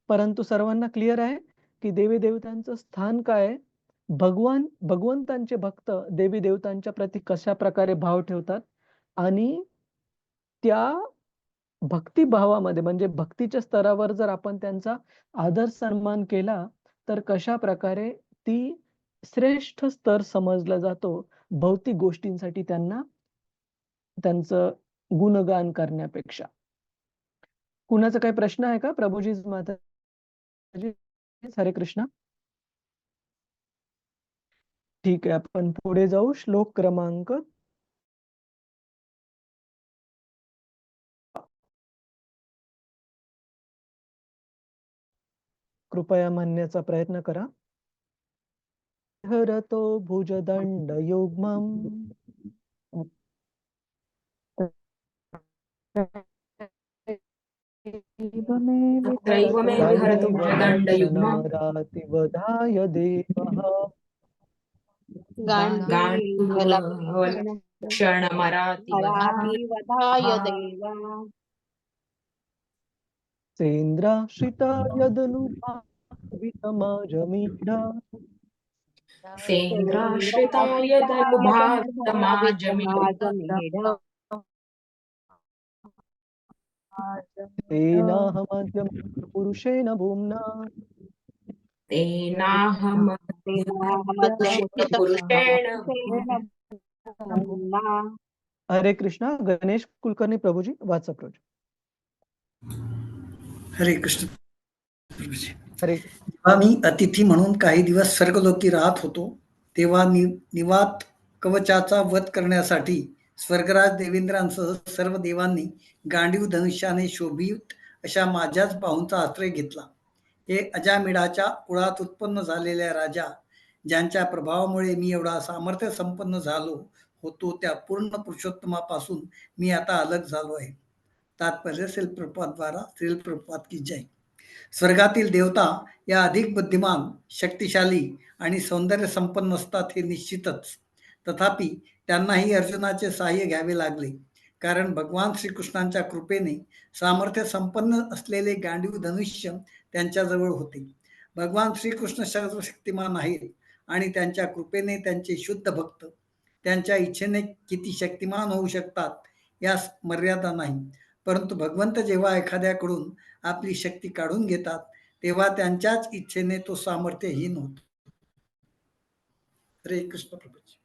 परंतु सर्वांना क्लिअर आहे की देवी देवतांचं स्थान काय आहे. भगवंतांचे भक्त देवी देवतांच्या प्रती कशा प्रकारे भाव ठेवतात आणि त्या भक्तिभावामध्ये म्हणजे भक्तीच्या स्तरावर जर आपण त्यांचा आदर सन्मान केला तर कशा प्रकारे ती श्रेष्ठ स्तर समजला जातो भौतिक गोष्टींसाठी त्यांना त्यांचं गुणगान करण्यापेक्षा. कुणाचा काही प्रश्न आहे का प्रभूजी माताजी? हरे कृष्ण. ठीक आहे, आपण पुढे जाऊ. श्लोक क्रमांक कृपया म्हणण्याचा प्रयत्न करा. हरतो भुजदंड युग्मम त्रैव मे विहरतु भुजदण्डयुग्मम् गाण्डीवदक्षरातिवधाय देवः गाण्डीवलक्षणमरातिवधाय देवा सेन्द्राश्रिता यदनुभावितमाजमीढा सेन्द्राश्रिताय धनुभावितमाजमीढा तेनाहमद्य पुरुषेण भूम्ना पुरुषेण हरे कृष्णा. गणेश कुलकर्णी प्रभूजी वाचा प्रभूजी. हरे कृष्ण प्रभूजी. हरे जेव्हा मी अतिथी म्हणून काही दिवस स्वर्गलोकी राहत होतो तेव्हा निवात कवचाचा वध करण्यासाठी स्वर्गराज देवेंद्रांसह सर्व देवांनी गांडीव धनुष्याने शोभित अशा माझ्याच बाहूंचा आश्रय घेतला. हे अजामिळाच्या कुळात उत्पन्न झालेल्या राजा, ज्यांच्या प्रभावामुळे मी एवढा सामर्थ्य संपन्न झालो होतो, त्या पूर्ण पुरुषोत्तमापासून मी आता अलग झालो आहे. तात्पर्य श्रील प्रभुपाद द्वारा श्रील प्रभुपाद की जय. स्वर्गातील देवता या अधिक बुद्धिमान, शक्तिशाली आणि सौंदर्य संपन्न असतात हे निश्चितच. तथापि त्यांनाही अर्जुनाचे सहाय्य घ्यावे लागले, कारण भगवान श्रीकृष्णांच्या कृपेने सामर्थ्य संपन्न असलेले गांडीव धनुष्य त्यांच्याजवळ होते. भगवान श्रीकृष्ण सर्वशक्तिमान आहेत आणि त्यांच्या कृपेने त्यांचे शुद्ध भक्त त्यांच्या इच्छेने किती शक्तिमान होऊ शकतात यास मर्यादा नाही. परंतु भगवंत जेव्हा एखाद्याकडून आपली शक्ती काढून घेतात तेव्हा त्यांच्याच इच्छेने तो सामर्थ्यहीन होतो. हरे कृष्ण प्रभूजी.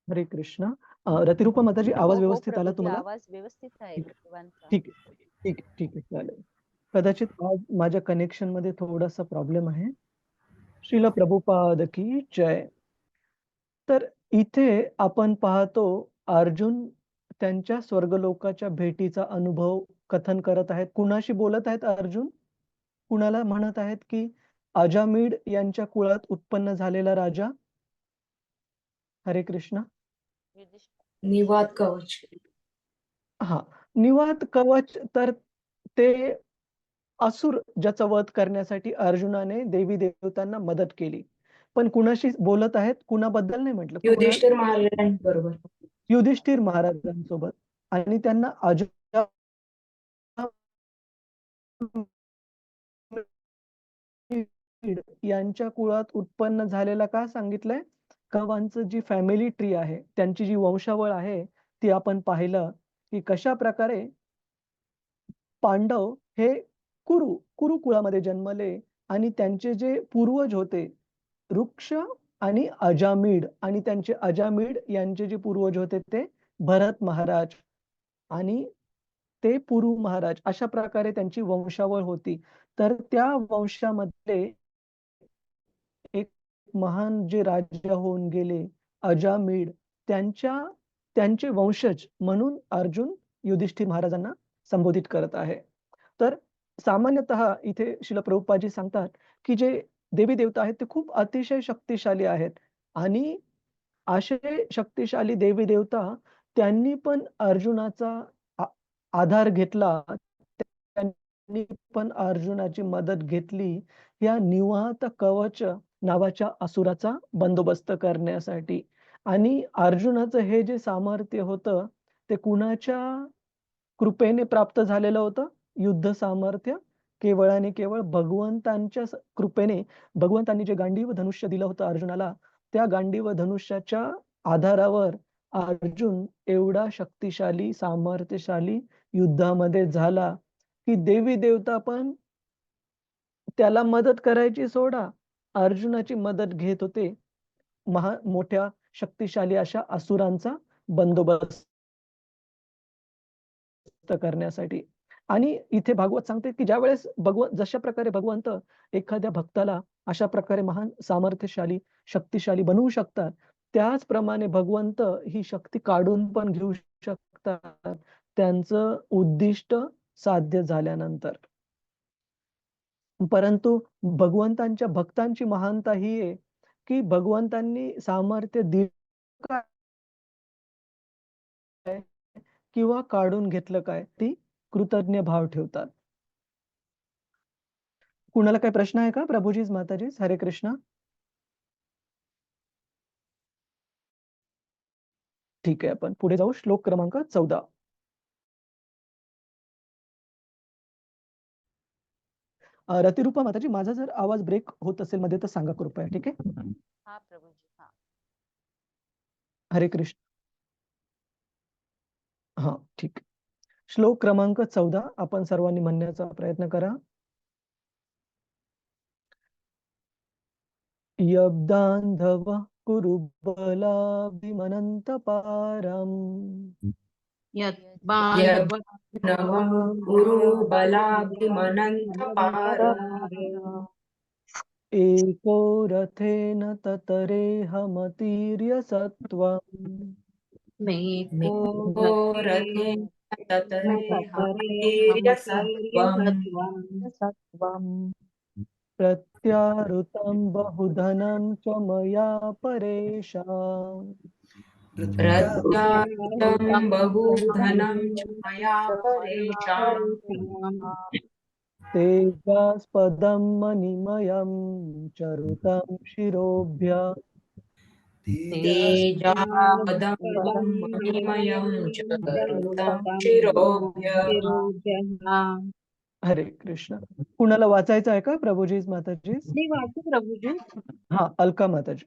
हरे कृष्ण. रतिरूपा माताजी आवाज व्यवस्थित आला तुम्हाला? आवाज व्यवस्थित आहे. ठीक आहे चालेल. कदाचित आज माझ्या कनेक्शन मध्ये थोडासा प्रॉब्लेम आहे. श्रील प्रभुपाद की जय. तर इथे आपण पाहतो अर्जुन त्यांच्या स्वर्गलोकाच्या भेटीचा अनुभव कथन करत आहेत. कुणाशी बोलत आहेत अर्जुन? कुणाला म्हणत आहेत की अजामिड यांच्या कुळात उत्पन्न झालेला राजा? हरे कृष्ण. निवात कवच. हा, निवात कवच. तर ते असुर ज्याचा वध करण्यासाठी अर्जुनाने देवी देवतांना मदत केली. पण कुणाशी बोलत आहेत? कुणाबद्दल नाही म्हटलं. युधिष्ठिर महाराजांबरोबर. युधिष्ठिर महाराजांसोबत. आणि त्यांना यांच्या कुळात उत्पन्न झालेला का सांगितलंय? कौरवांचं जी फॅमिली ट्री आहे, त्यांची जी वंशावळ आहे, ती आपण पाहिलं की कशा प्रकारे पांडव हे कुरु कुळामध्ये जन्मले आणि त्यांचे जे पूर्वज होते वृक्ष आणि अजामिड, आणि त्यांचे अजामिड यांचे जे पूर्वज होते ते भरत महाराज आणि ते पुरू महाराज, अशा प्रकारे त्यांची वंशावळ होती. तर त्या वंशामध्ये एक महान जे राजा होऊन गेले अजामिड, त्यांचे वंशज म्हणून अर्जुन युधिष्ठिर महाराजांना संबोधित करत आहे. तर सामान्यतः इथे श्रील प्रभुपादजी सांगतात की जे देवी देवता आहेत ते खूप अतिशय शक्तिशाली आहेत आणि असे शक्तिशाली देवी देवता त्यांनी पण अर्जुनाचा आधार घेतला, त्यांनी पण अर्जुनाची मदत घेतली या निवात कवच नावाच्या असुराचा बंदोबस्त करण्यासाठी. आणि अर्जुनाचं हे जे सामर्थ्य होतं ते कुणाच्या कृपेने प्राप्त झालेलं होतं? युद्ध सामर्थ्य केवळ आणि केवळ भगवंतांच्या कृपेने. भगवंतांनी जे गांडीव धनुष्य दिलं होतं अर्जुनाला, त्या गांडीव धनुष्याच्या आधारावर अर्जुन एवढा शक्तिशाली, सामर्थ्यशाली युद्धामध्ये झाला की देवी देवता पण त्याला मदत करायची सोडा, अर्जुनाची मदत घेत होते मोठ्या शक्तिशाली अशा असुरांचा बंदोबस्त करण्यासाठी. आणि इथे भागवत सांगते की ज्यावेळेस जशा प्रकारे भगवंत एखाद्या भक्ताला अशा प्रकारे महान सामर्थ्यशाली, शक्तिशाली बनवू शकतात, त्याचप्रमाणे भगवंत ही शक्ती काढून पण घेऊ शकतात त्यांचं उद्दिष्ट साध्य झाल्यानंतर. परंतु भगवंतांच्या भक्तांची महानता ही आहे की भगवंतांनी सामर्थ्य दिलं काय किंवा काढून घेतलं काय, ती कृतज्ञ भाव ठेवतात. कुणाला काही प्रश्न आहे का? प्रभुजीज, माताजीज, हरे कृष्ण. ठीक आहे, आपण पुढे जाऊ. श्लोक क्रमांक 14. रतिरूपा माताजी, माझा जर आवाज ब्रेक होत असेल मध्ये तर सांगा कृपया. ठीक आहे. हा प्रभूजी, हा. हरे कृष्ण. हा, ठीक. श्लोक क्रमांक 14 आपण सर्वांनी म्हणण्याचा प्रयत्न करा. यब्दान्धव कुरु बलाभिमनंत पारम गुरु बलाभिमनन्तपारम् एको रथेन ततरेहमतीर्य सत्वम् मेको रथेन ततरेहमतीर्यसत्त्वम् प्रत्यारुतं बहुधनं च मया परेषाम् प्रत्यारुतं बहुधनं च मया परेषाम् तेजास्पदं मणिमयं चरुतं शिरोभ्य तेजापदं मणिमयं च ऋतं शिरोभ्य. हरे कृष्ण. कुणाला वाचायचं आहे का प्रभुजीज, माताजीज? मी वाचू प्रभूजी. हा, अलका माताजी.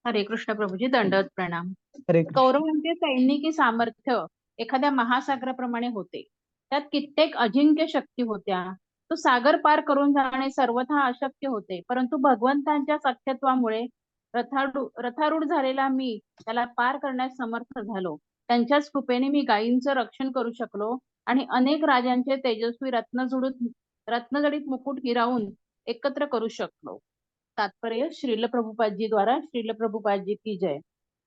हरे कृष्ण प्रभूजी, दंडवत प्रणाम. हरे कृष्ण. कौरवांचे सैनिकी सामर्थ्य एखाद्या महासागराप्रमाणे होते. त्यात कित्येक अजिंक्य शक्ती होत्या. तो सागर पार करून जाणे सर्वथा अशक्य होते. परंतु भगवंतांच्या सख्यत्वामुळे रथारूढ झालेला मी त्याला पार करण्यास समर्थ झालो. त्यांच्याच कृपेने मी गायींचं रक्षण करू शकलो आणि अनेक राजांचे तेजस्वी रत्नजडित मुकुट हिरावून एकत्र करू शकलो. तात्पर्य श्रील प्रभुपादजी द्वारा श्रील प्रभुपादजी की जय.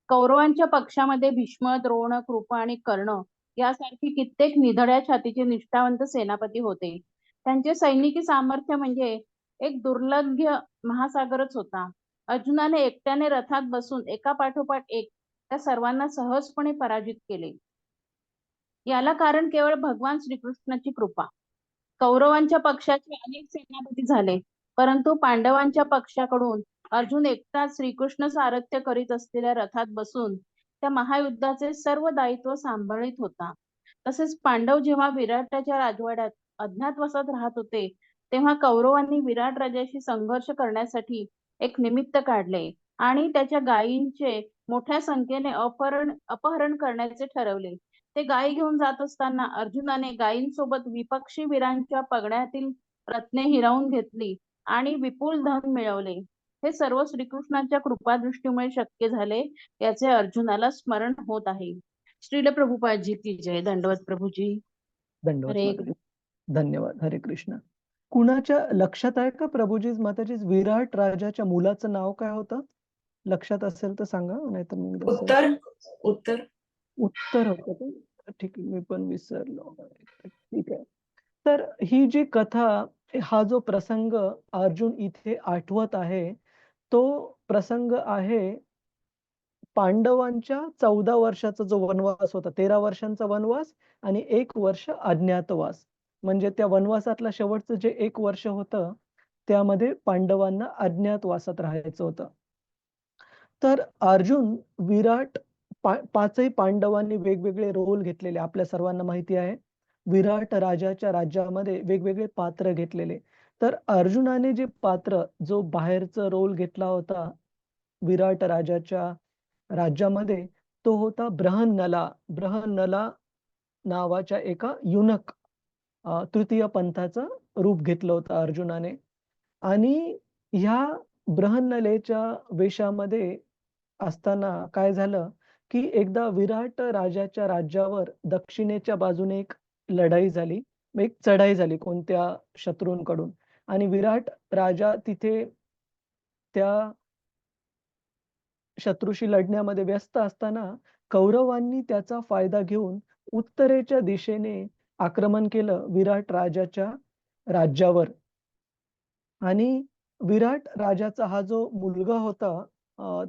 कौरवांच्या पक्षामध्ये भीष्म, द्रोण, कृप आणि कर्ण यासारखी कित्येक निधड्या छातीचे निष्ठावंत सेनापती होते. त्यांचे सैनिकी सामर्थ्य म्हणजे एक दुर्लभ्य महासागरच होता. अर्जुनाने एकट्याने रथात बसून एका पाठोपाठ एक त्या सर्वांना सहजपणे पराजित केले. याला कारण केवळ भगवान श्रीकृष्णाची कृपा. कौरवांच्या पक्षाचे अनेक सेनापती झाले, परंतु पांडवांच्या पक्षाकडून अर्जुन एकटाच श्रीकृष्ण सारथ्य करीत असलेल्या रथात बसून त्या महायुद्धाचे सर्व दायित्व सांभाळीत होता. तसेच पांडव जेव्हा विराटाच्या राजवाड्यात अज्ञातवासात राहत होते तेव्हा कौरवांनी विराट राजाशी संघर्ष करण्यासाठी एक निमित्त काढले आणि त्याच्या गायींचे मोठ्या संख्येने अपहरण करण्याचे ठरवले. ते गायी घेऊन जात असताना अर्जुनाने गायींसोबत विपक्षी वीरांच्या पगड्यातील रत्ने हिरावून घेतली आणि विपुल धन मिळवले. हे सर्व श्रीकृष्णाच्या कृपादृष्टीमुळे शक्य झाले, याचे अर्जुनाला स्मरण होत आहे. श्रील प्रभुपादजी की जय. दंडवत प्रभुजी. दंडवत हरे माताजी. धन्यवाद. हरे कृष्ण. कुणाच्या लक्षात आहे का प्रभुजी माताजी, विराट राजाच्या मुलाचं नाव काय होतं? लक्षात असेल तर सांगा, नाहीतर मी एकदा उत्तर उत्तर होतं का? ठीक आहे, मी पण विसरलो. ठीक आहे. तर ही जी कथा, हा जो प्रसंग अर्जुन इथे आठवत आहे, तो प्रसंग आहे पांडवांच्या 14 वर्षाचा जो वनवास होता, 13 वर्षांचा वनवास आणि 1 वर्ष अज्ञातवास. म्हणजे त्या वनवासातला शेवटचं जे 1 वर्ष होतं, त्यामध्ये पांडवांना अज्ञातवासात राहायचं होतं. तर अर्जुन, विराट, पाचही पांडवांनी वेगवेगळे रोल घेतलेले आपल्या सर्वांना माहिती आहे. विराट राजाच्या राज्यामध्ये वेगवेगळे पात्र घेतलेले. तर अर्जुनाने जे पात्र, जो बाहेरचा रोल घेतला होता विराट राजाच्या राज्यामध्ये, तो होता बृहन्नला. बृहन्नला नावाच्या एका युनक, तृतीय पंथाचं रूप घेतलं होतं अर्जुनाने. आणि ह्या बृहन्नलेच्या वेशामध्ये असताना काय झालं, की एकदा विराट राजाच्या राज्यावर दक्षिणेच्या बाजूने एक लढाई झाली, एक चढाई झाली कोणत्या शत्रूंकडून. आणि विराट राजा तिथे त्या शत्रूशी लढण्यामध्ये व्यस्त असताना कौरवांनी त्याचा फायदा घेऊन उत्तरेच्या दिशेने आक्रमण केलं विराट राजाच्या राज्यावर. आणि विराट राजाचा हा जो मुलगा होता,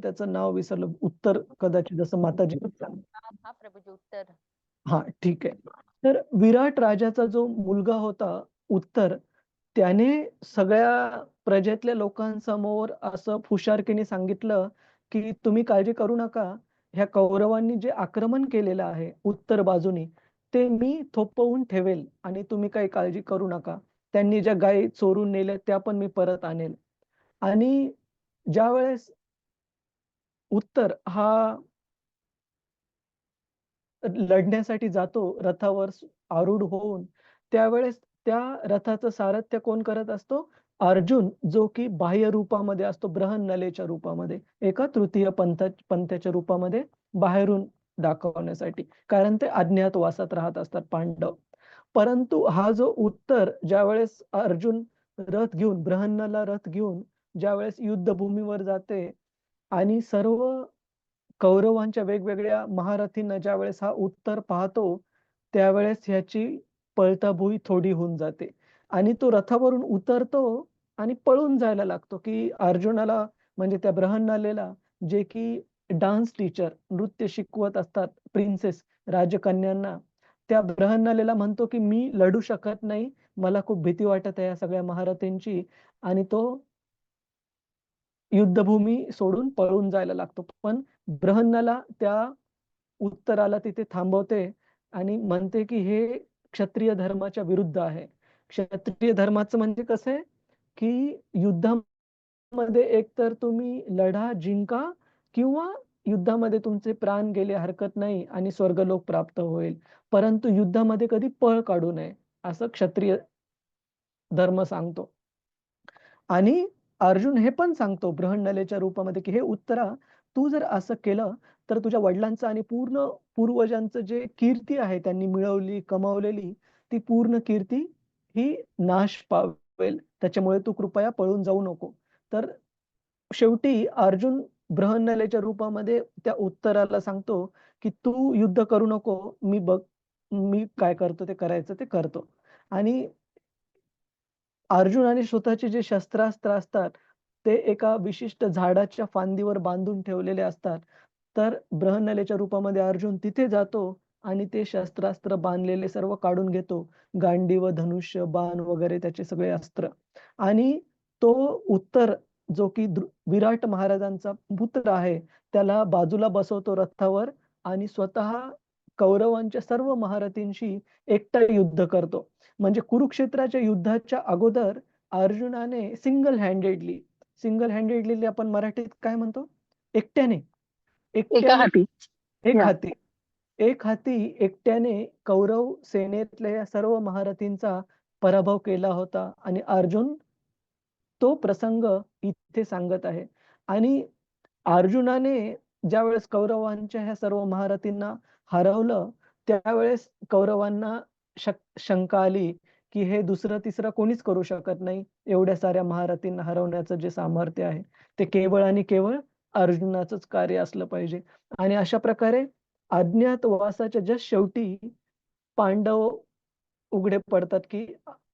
त्याचं नाव विसरलं, उत्तर कदाचित, जसं माताजी हा प्रभूजी उत्तर. हा, ठीक आहे. तर विराट राजाचा जो मुलगा होता उत्तर, त्याने सगळ्या प्रजेतल्या लोकांसमोर असं हुशारकीने सांगितलं की तुम्ही काळजी करू नका, ह्या कौरवांनी जे आक्रमण केलेलं आहे उत्तर बाजूनी, ते मी थोपवून ठेवेल आणि तुम्ही काही काळजी करू नका. त्यांनी ज्या गायी चोरून नेल्या त्या पण मी परत आणेल. आणि ज्यावेळेस उत्तर हा लढण्यासाठी जातो रथावर आरूढ होऊन, त्यावेळेस त्या रथाचं सारथ्य कोण करत असतो? अर्जुन, जो की बाह्य रूपामध्ये असतो, बृहन्नलेच्या रूपामध्ये, एका तृतीय पंथाच्या रूपामध्ये बाहेरून दाखवण्यासाठी, कारण ते अज्ञातवासात राहत असतात पांडव. परंतु हा जो उत्तर, ज्यावेळेस अर्जुन रथ घेऊन, बृहन्नला रथ घेऊन ज्यावेळेस युद्धभूमीवर जाते आणि सर्व कौरवांच्या वेगवेगळ्या महारथींना ज्यावेळेस हा उत्तर पाहतो, त्यावेळेस ह्याची पळताभुई थोडी होऊन जाते आणि तो रथावरून उतरतो आणि पळून जायला लागतो. की अर्जुनाला, म्हणजे त्या बृहन्नलेला, जे की डान्स टीचर, नृत्य शिकवत असतात प्रिन्सेस, राजकन्यांना, त्या बृहन्नलेला म्हणतो की मी लढू शकत नाही, मला खूप भीती वाटत आहे या सगळ्या महारथींची, आणि तो युद्धभूमी सोडून पळून जायला लागतो. पण बृहन्नला त्या उत्तराला तिथे थांबवते आणि म्हणते की हे क्षत्रिय धर्माच्या विरुद्ध आहे. क्षत्रिय धर्माचं म्हणजे कसं आहे, की युद्धामध्ये एकतर तुम्ही लढा जिंका किंवा युद्धामध्ये तुमचे प्राण गेले हरकत नाही आणि स्वर्गलोक प्राप्त होईल, परंतु युद्धामध्ये कधी पळ काढू नये, असं क्षत्रिय धर्म सांगतो. आणि अर्जुन हे पण सांगतो बृहन्नलेच्या रूपामध्ये की हे उत्तरा, तू जर असं केलं तर तुझ्या वडिलांचं आणि पूर्ण पूर्वजांचं जे कीर्ती आहे त्यांनी मिळवली, कमावलेली, ती पूर्ण कीर्ती ही नाश पावेल. त्याच्यामुळे तू कृपया पळून जाऊ नको. तर शेवटी अर्जुन बृहन्नलेच्या रूपामध्ये त्या उत्तराला सांगतो की तू युद्ध करू नको, मी काय करतो ते करायचं ते करतो. आणि अर्जुनाने स्वतःचे जे शस्त्रास्त्र असतात ते एका विशिष्ट झाडाच्या फांदीवर बांधून ठेवलेले असतात. तर बृहन्नलेच्या रूपामध्ये अर्जुन तिथे जातो आणि ते शस्त्रास्त्र बांधलेले सर्व काढून घेतो, गांडीव, धनुष्य, बाण वगैरे त्याचे सगळे अस्त्र. आणि तो उत्तर, जो की विराट महाराजांचा पुत्र आहे, त्याला बाजूला बसवतो रथावर आणि स्वतः कौरवांच्या सर्व महारथींशी एकटा युद्ध करतो. म्हणजे कुरुक्षेत्राच्या युद्धाच्या अगोदर अर्जुनाने सिंगल हँडेडली आपण मराठीत काय म्हणतो, एकट्याने एक हाती एकट्याने कौरव सेनेतल्या या सर्व महारथींचा पराभव केला होता. आणि अर्जुन तो प्रसंग इथे सांगत आहे. आणि अर्जुनाने ज्यावेळेस कौरवांच्या ह्या सर्व महारथींना हरवलं, त्यावेळेस कौरवांना शंका आली की हे दुसरं तिसरं कोणीच करू शकत नाही. एवढ्या साऱ्या महारथींना हरवण्याचं जे सामर्थ्य आहे ते केवळ आणि केवळ अर्जुनाचंच कार्य असलं पाहिजे. आणि अशा प्रकारे अज्ञातवासाच्या जस्ट शेवटी पांडव उघडे पडतात की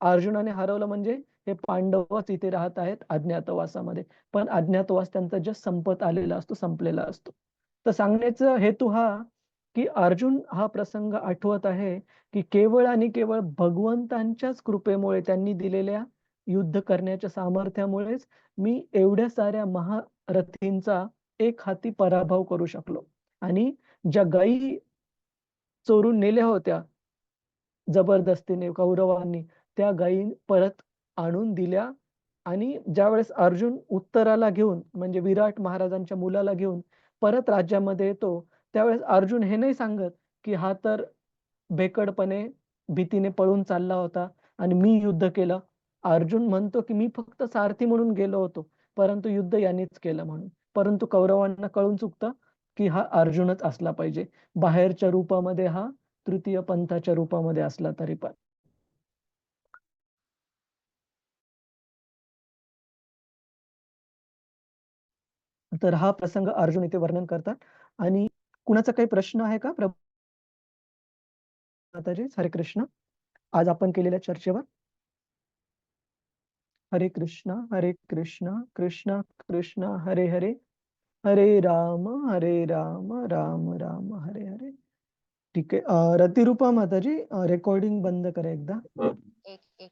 अर्जुनाने हरवलं म्हणजे हे पांडवच इथे राहत आहेत अज्ञातवासामध्ये. पण अज्ञातवास त्यांचा जस्ट संपत आलेला असतो, संपलेला असतो. तर सांगण्याचा हेतू हा की अर्जुन हा प्रसंग आठवत आहे की केवळ आणि केवळ भगवंतांच्याच कृपेमुळे, त्यांनी दिलेल्या युद्ध करण्याच्या सामर्थ्यामुळेच मी एवढ्या साऱ्या महारथींचा एक हाती पराभव करू शकलो. आणि ज्या गायी चोरून नेल्या होत्या जबरदस्तीने कौरवांनी, त्या गायी परत आणून दिल्या. आणि ज्यावेळेस अर्जुन उत्तराला घेऊन म्हणजे विराट महाराजांच्या मुलाला घेऊन परत राज्यामध्ये येतो, त्यावेळेस अर्जुन हे नाही सांगत की हा तर भेकडपणे भीतीने पळून चालला होता आणि मी युद्ध केलं. अर्जुन म्हणतो की मी फक्त सारथी म्हणून गेलो होतो, परंतु युद्ध यांनीच केलं म्हणून. परंतु कौरवांना कळून चुकतं की हा अर्जुनच असला पाहिजे, बाहेरच्या रूपामध्ये हा तृतीय पंथाच्या रूपामध्ये असला तरी पण. तर हा प्रसंग अर्जुन इथे वर्णन करतात. आणि कुणाचा काही प्रश्न आहे का प्रभू माताजी? हरे कृष्ण. आज आपण केलेल्या चर्चेवर. हरे कृष्ण कृष्ण कृष्ण हरे हरे, हरे राम राम राम हरे हरे. ठीक आहे. रतिरूपा माताजी रेकॉर्डिंग बंद करा एकदा. एक